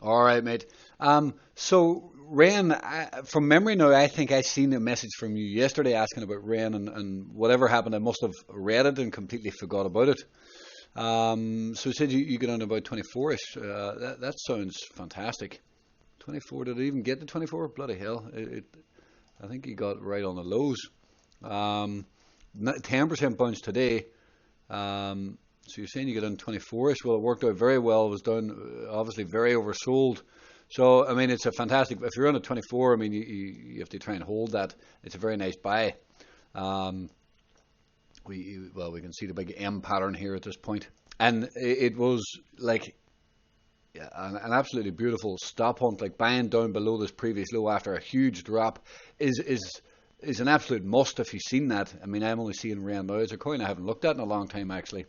All right, mate. So Ren, from memory now, I think I seen a message from you yesterday asking about Ren, and whatever happened, I must have read it and completely forgot about it. So you said you got on about 24ish. That sounds fantastic. 24, did it even get to 24? Bloody hell. I think you got right on the lows. 10% bounce today. So you're saying you got on 24ish. Well, it worked out very well. It was done, obviously, very oversold. So, I mean, it's a fantastic. If you're on a 24, I mean, you have to try and hold that. It's a very nice buy. Um, we can see the big M pattern here at this point. And it was like, yeah, an absolutely beautiful stop hunt. Like buying down below this previous low after a huge drop is an absolute must if you've seen that. I mean, I'm only seeing REN now. It's a coin I haven't looked at in a long time, actually.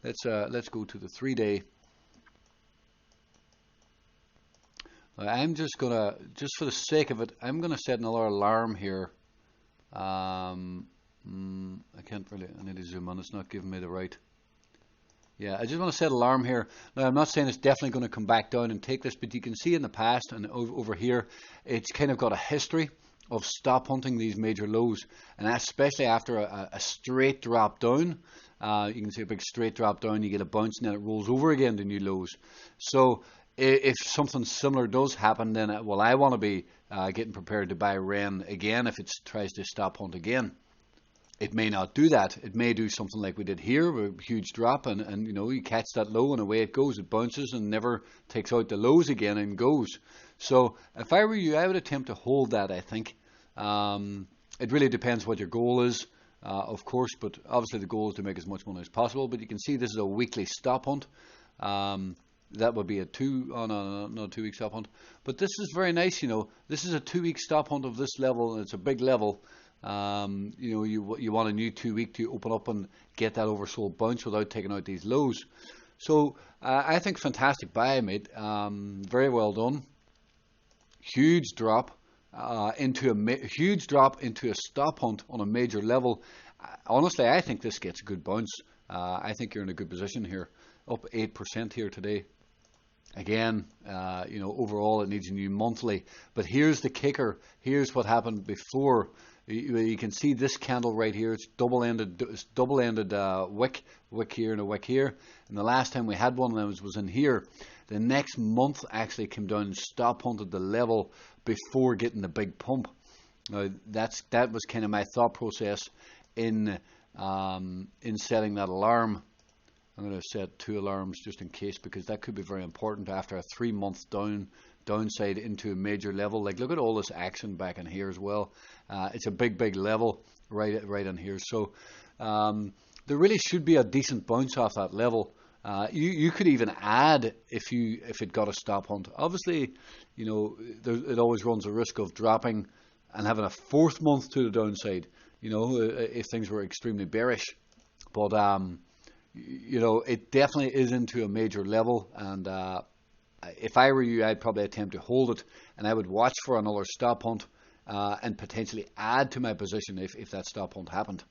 Let's go to the 3-day. I'm just gonna, just for the sake of it, I'm gonna set another alarm here. I can't really. I need to zoom on. It's not giving me the right. Yeah, I just want to set alarm here. Now, I'm not saying it's definitely going to come back down and take this, but you can see in the past and over here, it's kind of got a history of stop hunting these major lows, and especially after a straight drop down. You can see a big straight drop down, you get a bounce, and then it rolls over again to new lows. So if something similar does happen, then I want to be getting prepared to buy REN again if it tries to stop hunt again. It may not do that. It may do something like we did here, with a huge drop, and you know, you catch that low and away it goes. It bounces and never takes out the lows again and goes. So if I were you, I would attempt to hold that, I think. It really depends what your goal is, of course, but obviously the goal is to make as much money as possible. But you can see this is a weekly stop hunt. That would be a 2-week stop hunt. But this is very nice, you know. This is a 2-week stop hunt of this level, and it's a big level. You know, you want a new 2-week to open up and get that oversold bounce without taking out these lows. So I think fantastic buy, mate. Very well done. Huge drop into a stop hunt on a major level. Honestly, I think this gets a good bounce. I think you're in a good position here. Up 8% here today. Again, you know, overall it needs a new monthly. But here's the kicker. Here's what happened before. You can see this candle right here. It's double-ended wick here and a wick here. And the last time we had one of them was in here. The next month actually came down and stop hunted the level before getting the big pump. Now that was kind of my thought process in setting that alarm. I'm going to set 2 alarms just in case, because that could be very important after a 3-month downside into a major level. Like, look at all this action back in here as well. It's a big level right in here. So there really should be a decent bounce off that level. You could even add if it got a stop hunt. Obviously, you know, it always runs a risk of dropping and having a 4th month to the downside, you know, if things were extremely bearish. But you know, it definitely is into a major level, and if I were you, I'd probably attempt to hold it, and I would watch for another stop hunt and potentially add to my position if that stop hunt happened.